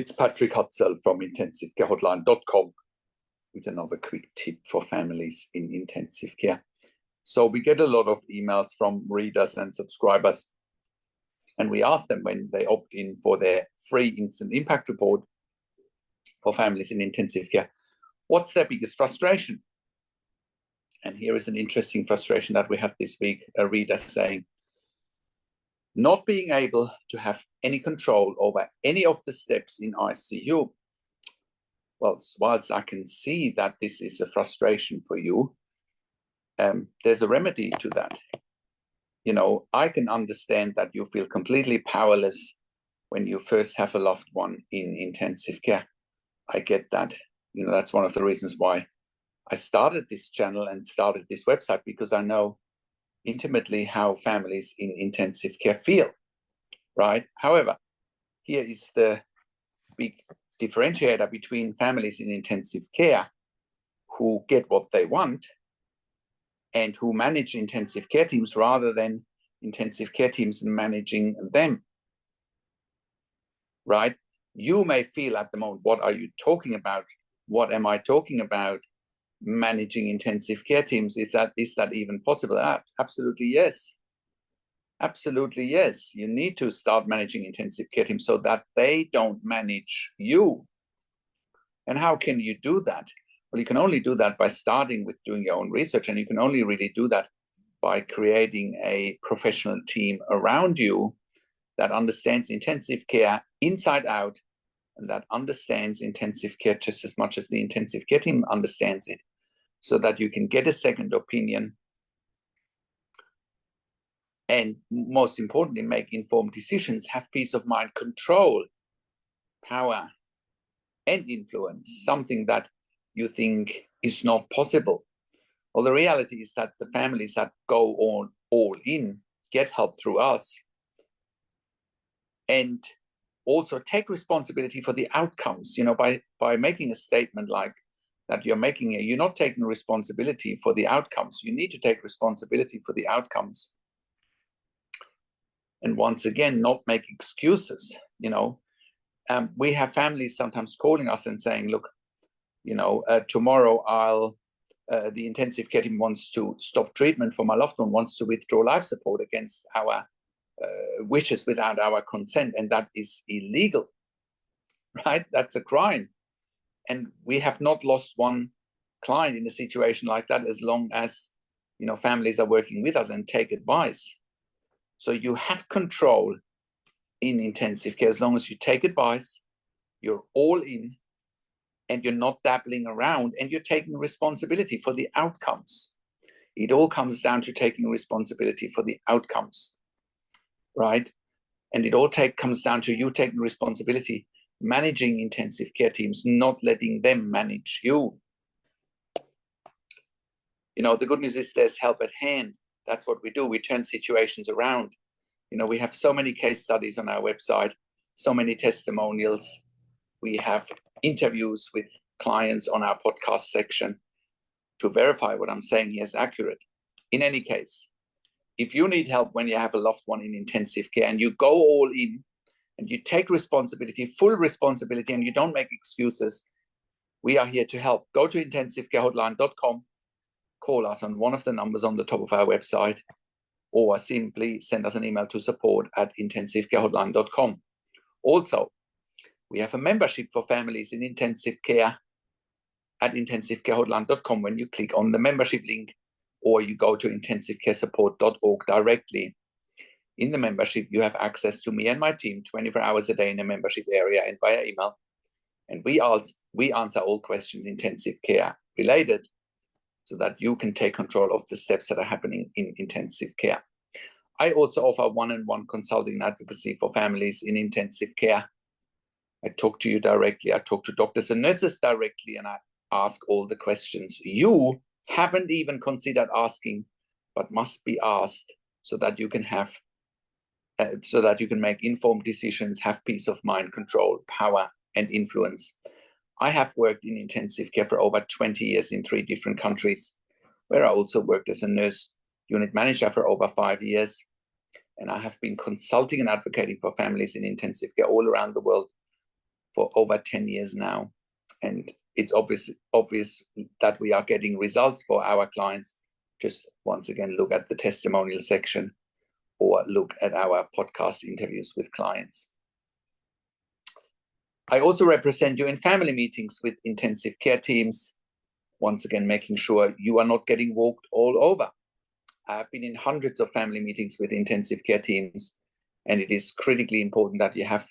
It's Patrick Hutzel from IntensiveCareHotline.com with another quick tip for families in intensive care. So we get a lot of emails from readers and subscribers, and we ask them when they opt in for their free instant impact report for families in intensive care, what's their biggest frustration? And here is an interesting frustration that we had this week, a reader saying, not being able to have any control over any of the steps in ICU. Well, whilst I can see that this is a frustration for you, there's a remedy to that. You know, I can understand that you feel completely powerless when you first have a loved one in intensive care. I get that. You know, that's one of the reasons why I started this channel and started this website, because I know intimately how families in intensive care feel, right? However, here is the big differentiator between families in intensive care who get what they want and who manage intensive care teams rather than intensive care teams managing them, right? You may feel at the moment, what are you talking about? What am I talking about? Managing intensive care teams, is that even possible? Absolutely yes. Absolutely yes. You need to start managing intensive care teams so that they don't manage you. And how can you do that? Well, you can only do that by starting with doing your own research, and you can only really do that by creating a professional team around you that understands intensive care inside out, and that understands intensive care just as much as the intensive care team understands it, so that you can get a second opinion and, most importantly, make informed decisions, have peace of mind, control, power, and influence, something that you think is not possible. Well, the reality is that the families that go on all in get help through us and also take responsibility for the outcomes. You know, by making a statement like that you're not taking responsibility for the outcomes. You need to take responsibility for the outcomes. And once again, not make excuses. You know, we have families sometimes calling us and saying, look, you know, tomorrow the intensive care team wants to stop treatment for my loved one, wants to withdraw life support against our wishes without our consent. And that is illegal, right? That's a crime. And we have not lost one client in a situation like that, as long as, you know, families are working with us and take advice. So you have control in intensive care as long as you take advice, you're all in, and you're not dabbling around, and you're taking responsibility for the outcomes. It all comes down to taking responsibility for the outcomes, right? And it all comes down to you taking responsibility, managing intensive care teams, not letting them manage you. You know, the good news is there's help at hand. That's what we do. We turn situations around. You know, we have so many case studies on our website, so many testimonials. We have interviews with clients on our podcast section to verify what I'm saying here is accurate. In any case, if you need help when you have a loved one in intensive care and you go all in and you take responsibility, full responsibility, and you don't make excuses, we are here to help. Go to IntensiveCareHotline.com, call us on one of the numbers on the top of our website, or simply send us an email to support@IntensiveCareHotline.com. Also, we have a membership for families in intensive care at IntensiveCareHotline.com. When you click on the membership link, or you go to intensivecaresupport.org directly, in the membership, you have access to me and my team 24 hours a day in a membership area and via email. And we answer all questions intensive care related, so that you can take control of the steps that are happening in intensive care. I also offer one-on-one consulting and advocacy for families in intensive care. I talk to you directly. I talk to doctors and nurses directly, and I ask all the questions you haven't even considered asking, but must be asked, so that you can make informed decisions, have peace of mind, control, power, and influence. I have worked in intensive care for over 20 years in 3 different countries, where I also worked as a nurse unit manager for over 5 years. And I have been consulting and advocating for families in intensive care all around the world for over 10 years now. And it's obvious that we are getting results for our clients. Just once again, look at the testimonial section or look at our podcast interviews with clients. I also represent you in family meetings with intensive care teams. Once again, making sure you are not getting walked all over. I've been in hundreds of family meetings with intensive care teams, and it is critically important that you have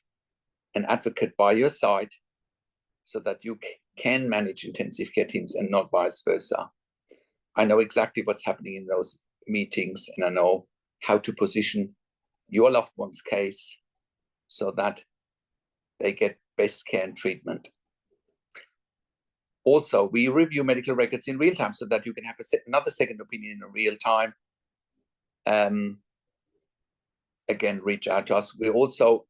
an advocate by your side so that you can manage intensive care teams and not vice versa. I know exactly what's happening in those meetings, and I know how to position your loved one's case so that they get best care and treatment. Also, we review medical records in real time so that you can have another second opinion in real time. Again, reach out to us. We also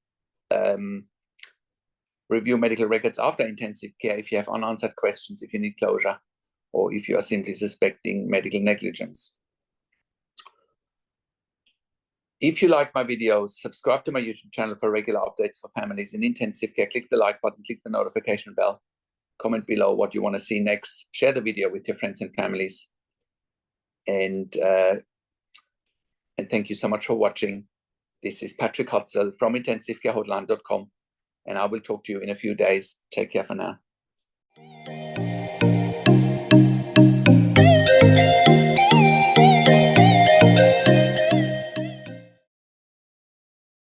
review medical records after intensive care if you have unanswered questions, if you need closure, or if you are simply suspecting medical negligence. If you like my videos, subscribe to my YouTube channel for regular updates for families in intensive care. Click the like button, click the notification bell, comment below what you want to see next, share the video with your friends and families. And thank you so much for watching. This is Patrick Hutzel from intensivecarehotline.com, and I will talk to you in a few days. Take care for now.